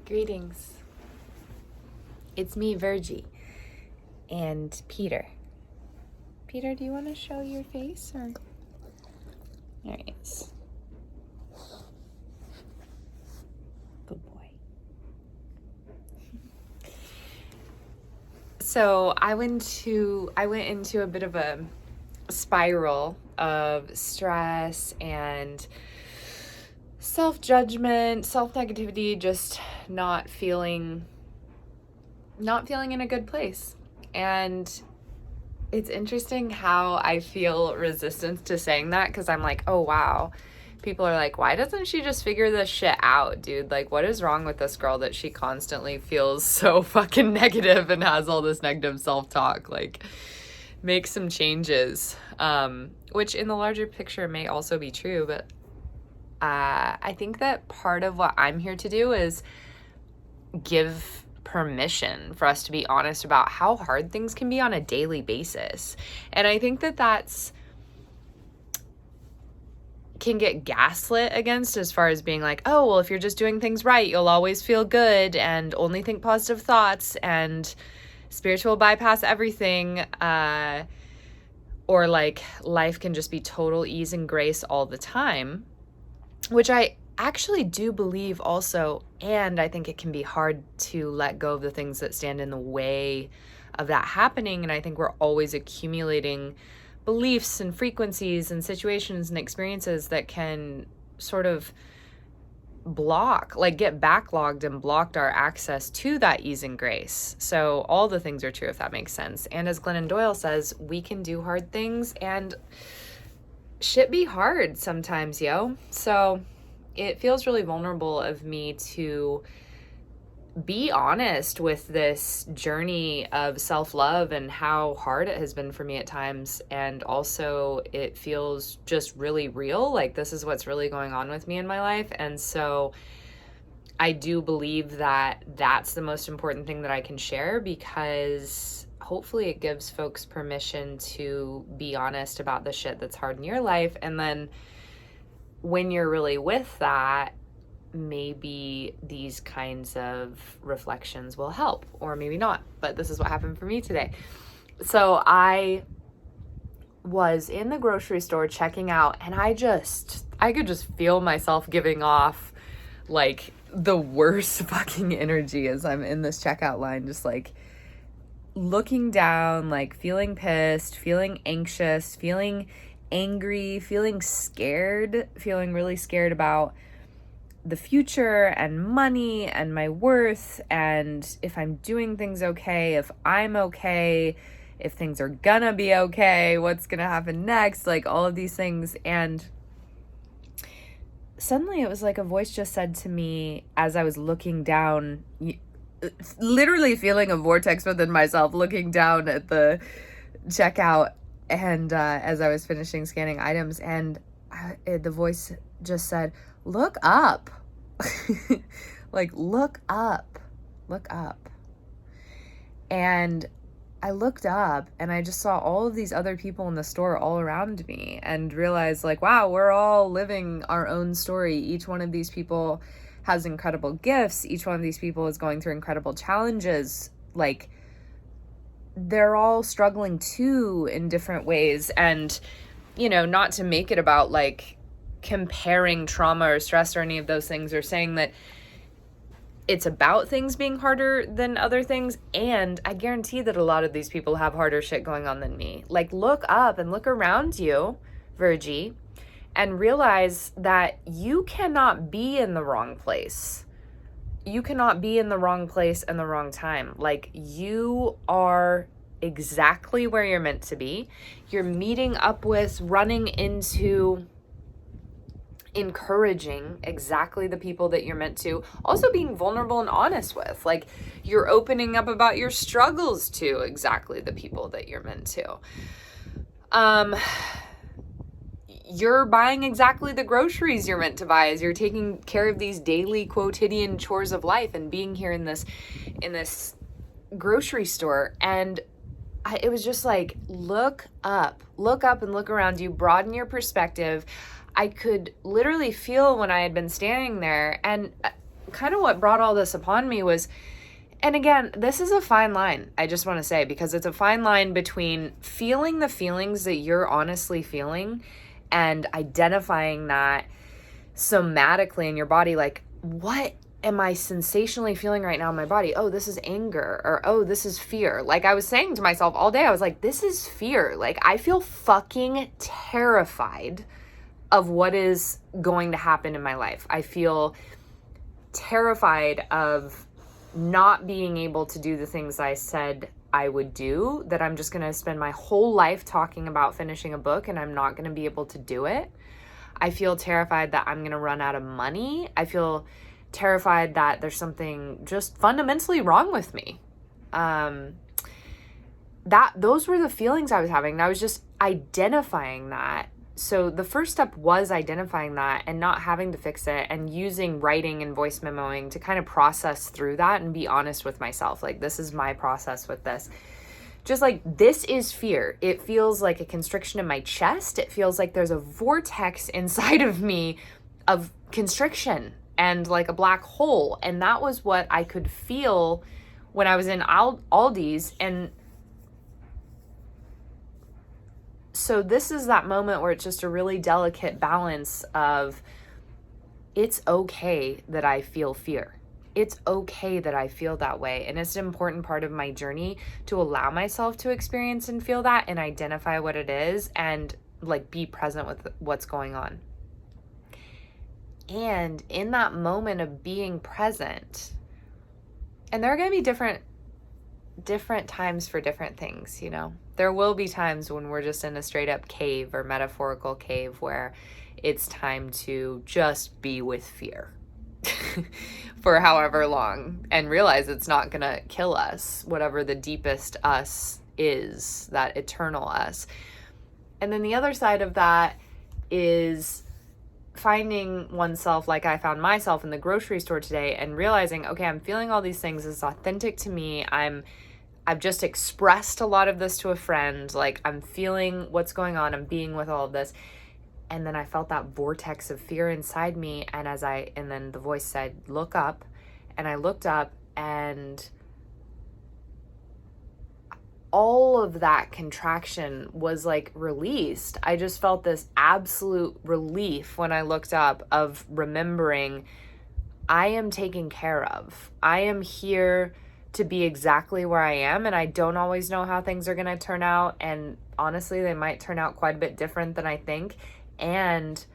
Greetings. It's me, Virgie, and Peter. Peter, do you want to show your face? Or there he is. Good boy. So I went into a bit of a spiral of stress and self-judgment, self-negativity, just not feeling in a good place. And it's interesting how I feel resistance to saying that, because I'm like, oh wow, people are like, why doesn't she just figure this shit out, dude? Like, what is wrong with this girl that she constantly feels so fucking negative and has all this negative self-talk? Like, make some changes, which in the larger picture may also be true, but I think that part of what I'm here to do is give permission for us to be honest about how hard things can be on a daily basis. And I think that that's can get gaslit against, as far as being like, oh, well, if you're just doing things right, you'll always feel good and only think positive thoughts and spiritual bypass everything, or like life can just be total ease and grace all the time, which I actually do believe also. And I think it can be hard to let go of the things that stand in the way of that happening. And I think we're always accumulating beliefs and frequencies and situations and experiences that can sort of get backlogged and blocked our access to that ease and grace. So all the things are true, if that makes sense. And as Glennon Doyle says, we can do hard things and shit be hard sometimes, yo. So it feels really vulnerable of me to be honest with this journey of self-love and how hard it has been for me at times. And also it feels just really real. Like, this is what's really going on with me in my life. And so I do believe that that's the most important thing that I can share, because hopefully it gives folks permission to be honest about the shit that's hard in your life. And then when you're really with that, maybe these kinds of reflections will help, or maybe not. But this is what happened for me today. So I was in the grocery store checking out, and I could just feel myself giving off like the worst fucking energy as I'm in this checkout line, just like looking down, like feeling pissed, feeling anxious, feeling angry, feeling scared, feeling really scared about the future and money and my worth, and if I'm doing things okay, if I'm okay, if things are gonna be okay, what's gonna happen next, like all of these things. And suddenly it was like a voice just said to me as I was looking down, literally feeling a vortex within myself, looking down at the checkout, and as I was finishing scanning items, and the voice just said, look up. Like, look up. And I looked up and I just saw all of these other people in the store all around me, and realized, like, wow, we're all living our own story. Each one of these people has incredible gifts. Each one of these people is going through incredible challenges. Like, they're all struggling too in different ways. And, you know, not to make it about like comparing trauma or stress or any of those things, or saying that it's about things being harder than other things. And I guarantee that a lot of these people have harder shit going on than me. Like, look up and look around you, Virgie, and realize that you cannot be in the wrong place. You cannot be in the wrong place and the wrong time. Like, you are exactly where you're meant to be. You're meeting up with, running into, encouraging exactly the people that you're meant to. Also being vulnerable and honest with. Like, you're opening up about your struggles to exactly the people that you're meant to. You're buying exactly the groceries you're meant to buy as you're taking care of these daily quotidian chores of life and being here in this grocery store. And it was just like, look up and look around you, broaden your perspective. I could literally feel when I had been standing there, and kind of what brought all this upon me was, and again, this is a fine line, I just want to say, because it's a fine line between feeling the feelings that you're honestly feeling and identifying that somatically in your body, like, what am I sensationally feeling right now in my body? Oh, this is anger, or oh, this is fear. Like I was saying to myself all day, I was like, this is fear. Like I feel fucking terrified of what is going to happen in my life. I feel terrified of not being able to do the things I said I would do, that I'm just going to spend my whole life talking about finishing a book and I'm not going to be able to do it. I feel terrified that I'm going to run out of money. I feel terrified that there's something just fundamentally wrong with me. Those were the feelings I was having. And I was just identifying that. So the first step was identifying that and not having to fix it, and using writing and voice memoing to kind of process through that and be honest with myself. Like, this is my process with this. Just like, this is fear. It feels like a constriction in my chest. It feels like there's a vortex inside of me of constriction and like a black hole. And that was what I could feel when I was in Aldi's. And so this is that moment where it's just a really delicate balance of, it's okay that I feel fear. It's okay that I feel that way. And it's an important part of my journey to allow myself to experience and feel that and identify what it is and like be present with what's going on. And in that moment of being present, and there are going to be different times for different things, you know. There will be times when we're just in a straight up cave or metaphorical cave where it's time to just be with fear for however long and realize it's not going to kill us, whatever the deepest us is, that eternal us. And then the other side of that is finding oneself, like I found myself in the grocery store today, and realizing, okay, I'm feeling all these things. It's authentic to me. I've just expressed a lot of this to a friend. Like, I'm feeling what's going on. I'm being with all of this. And then I felt that vortex of fear inside me. And then the voice said, look up. And I looked up, and all of that contraction was like released. I just felt this absolute relief when I looked up, of remembering I am taken care of. I am here to be exactly where I am, and I don't always know how things are going to turn out. And honestly, they might turn out quite a bit different than I think. And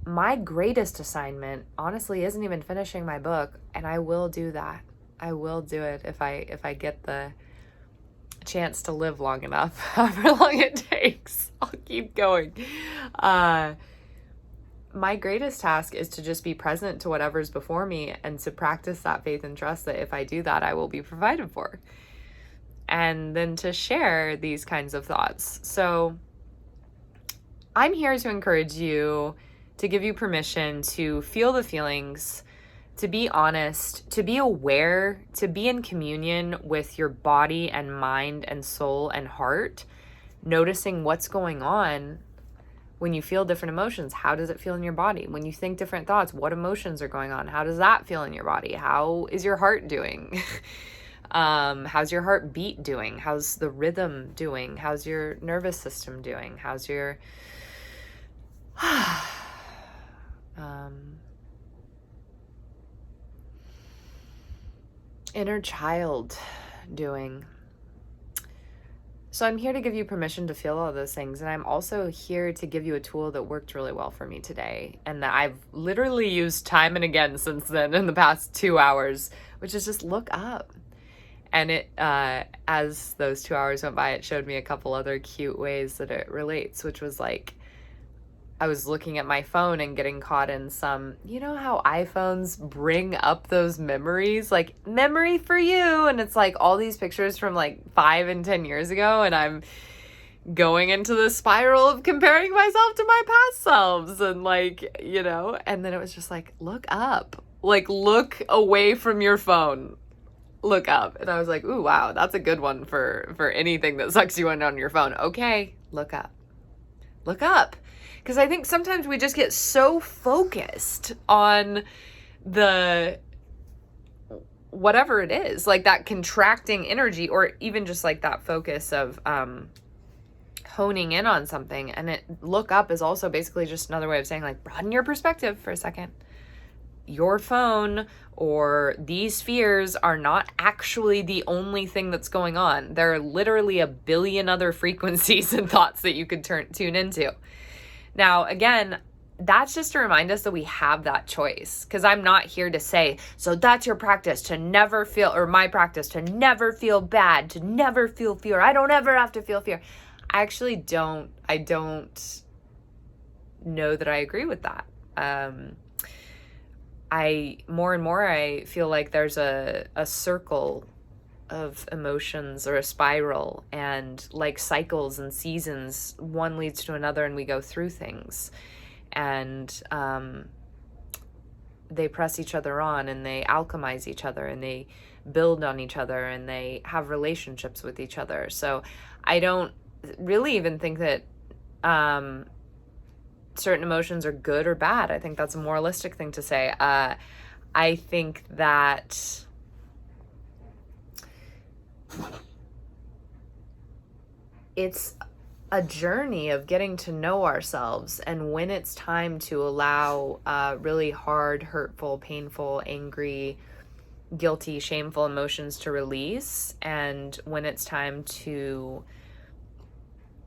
my greatest assignment, honestly, isn't even finishing my book. And I will do that. I will do it if I get the chance to live long enough, however long it takes. I'll keep going. My greatest task is to just be present to whatever's before me, and to practice that faith and trust that if I do that, I will be provided for. And then to share these kinds of thoughts. So I'm here to encourage you, to give you permission to feel the feelings, to be honest, to be aware, to be in communion with your body and mind and soul and heart, noticing what's going on when you feel different emotions. How does it feel in your body? When you think different thoughts, what emotions are going on? How does that feel in your body? How is your heart doing? How's your heartbeat doing? How's the rhythm doing? How's your nervous system doing? How's your inner child doing? So I'm here to give you permission to feel all those things. And I'm also here to give you a tool that worked really well for me today, and that I've literally used time and again since then in the past 2 hours, which is just look up. And it, as those 2 hours went by, it showed me a couple other cute ways that it relates, which was like, I was looking at my phone and getting caught in some, you know how iPhones bring up those memories, like memory for you. And it's like all these pictures from like 5 and 10 years ago. And I'm going into the spiral of comparing myself to my past selves. And like, you know, and then it was just like, look up, like look away from your phone, look up. And I was like, ooh, wow, that's a good one for anything that sucks you in on your phone. Okay, look up. Look up. Because I think sometimes we just get so focused on the whatever it is, like that contracting energy, or even just like that focus of honing in on something. And look up is also basically just another way of saying, like, broaden your perspective for a second. Your phone or these fears are not actually the only thing that's going on. There are literally a billion other frequencies and thoughts that you could tune into. Now, again, that's just to remind us that we have that choice, because I'm not here to say, so that's your practice to never feel, or my practice to never feel bad, to never feel fear. I don't ever have to feel fear. I actually don't know that I agree with that. More and more, I feel like there's a circle of emotions, or a spiral, and like cycles and seasons, one leads to another, and we go through things, and they press each other on, and they alchemize each other, and they build on each other, and they have relationships with each other. So I don't really even think that certain emotions are good or bad. I think that's a moralistic thing to say. I think that it's a journey of getting to know ourselves, and when it's time to allow really hard, hurtful, painful, angry, guilty, shameful emotions to release, and when it's time to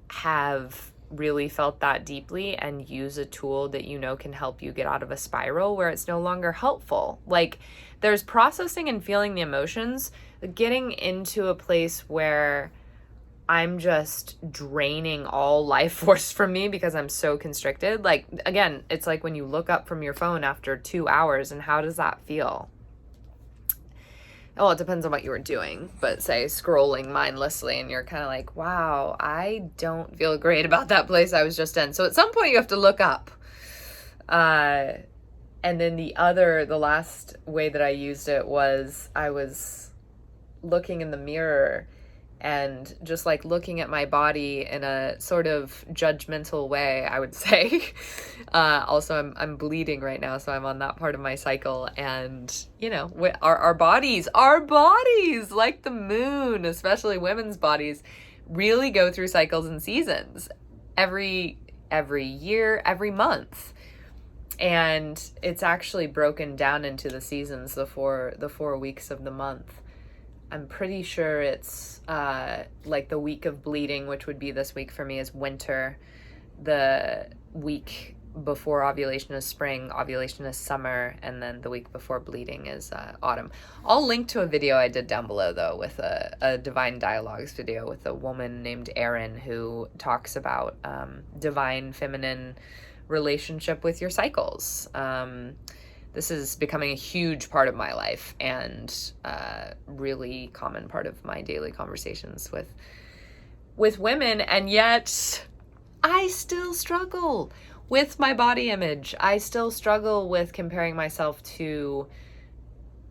have really felt that deeply and use a tool that you know can help you get out of a spiral where it's no longer helpful. Like, there's processing and feeling the emotions, getting into a place where I'm just draining all life force from me because I'm so constricted. Like, again, it's like when you look up from your phone after 2 hours, and how does that feel? Well, it depends on what you were doing, but say scrolling mindlessly, and you're kind of like, wow, I don't feel great about that place I was just in. So at some point you have to look up. And then the last way that I used it was, I was looking in the mirror and just like looking at my body in a sort of judgmental way, I would say. Also, I'm bleeding right now, so I'm on that part of my cycle. And, you know, our bodies, like the moon, especially women's bodies, really go through cycles and seasons every year, every month. And it's actually broken down into the seasons, the four weeks of the month. I'm pretty sure it's like the week of bleeding, which would be this week for me, is winter. The week before ovulation is spring, ovulation is summer, and then the week before bleeding is autumn. I'll link to a video I did down below, though, with a Divine Dialogues video with a woman named Erin, who talks about divine feminine relationship with your cycles. This is becoming a huge part of my life, and really common part of my daily conversations with women. And yet I still struggle with my body image. I still struggle with comparing myself to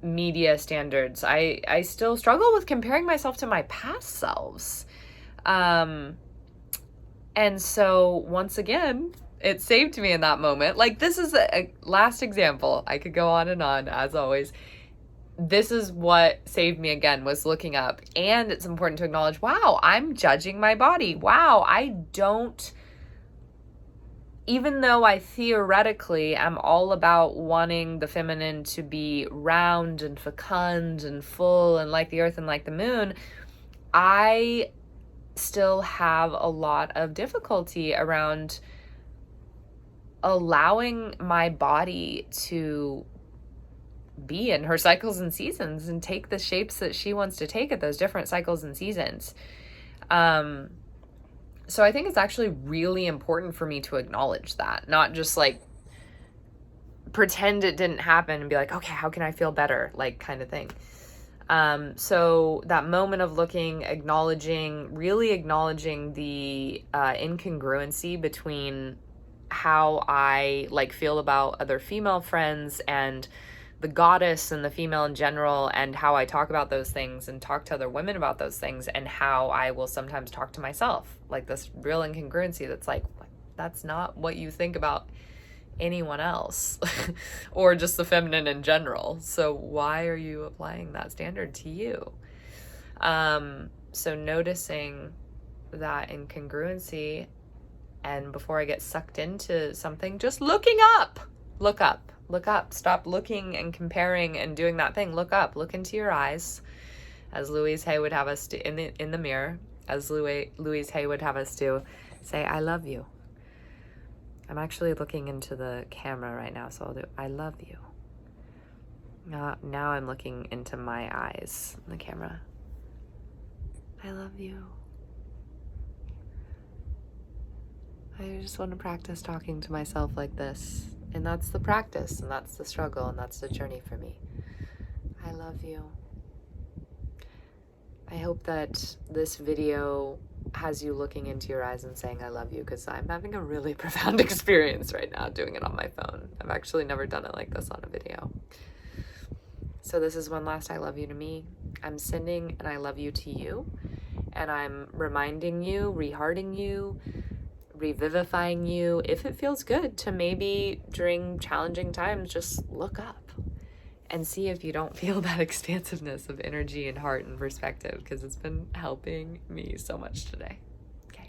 media standards. I still struggle with comparing myself to my past selves. And so once again, it saved me in that moment. Like, this is a last example. I could go on and on, as always. This is what saved me again, was looking up. And it's important to acknowledge, wow, I'm judging my body. Wow, even though I theoretically am all about wanting the feminine to be round and fecund and full and like the earth and like the moon, I still have a lot of difficulty around allowing my body to be in her cycles and seasons and take the shapes that she wants to take at those different cycles and seasons. So I think it's actually really important for me to acknowledge that, not just like pretend it didn't happen and be like, okay, how can I feel better? Like, kind of thing. So that moment of looking, really acknowledging the incongruency between how I like feel about other female friends and the goddess and the female in general, and how I talk about those things and talk to other women about those things, and how I will sometimes talk to myself, like this real incongruency that's like, that's not what you think about anyone else or just the feminine in general. So why are you applying that standard to you? So noticing that incongruency, and before I get sucked into something, just looking up. Look up. Look up. Stop looking and comparing and doing that thing. Look up. Look into your eyes, as Louise Hay would have us do, in the mirror, as Louise Hay would have us do. Say, I love you. I'm actually looking into the camera right now, so I'll do, I love you. Now I'm looking into my eyes in the camera. I love you. I just want to practice talking to myself like this. And that's the practice, and that's the struggle, and that's the journey for me. I love you. I hope that this video has you looking into your eyes and saying I love you, because I'm having a really profound experience right now doing it on my phone. I've actually never done it like this on a video. So this is one last I love you to me. I'm sending an I love you to you, and I'm reminding you, rehearting you, revivifying you, if it feels good, to maybe during challenging times just look up and see if you don't feel that expansiveness of energy and heart and perspective, because it's been helping me so much today. Okay.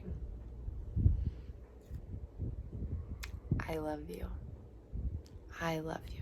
I love you. I love you.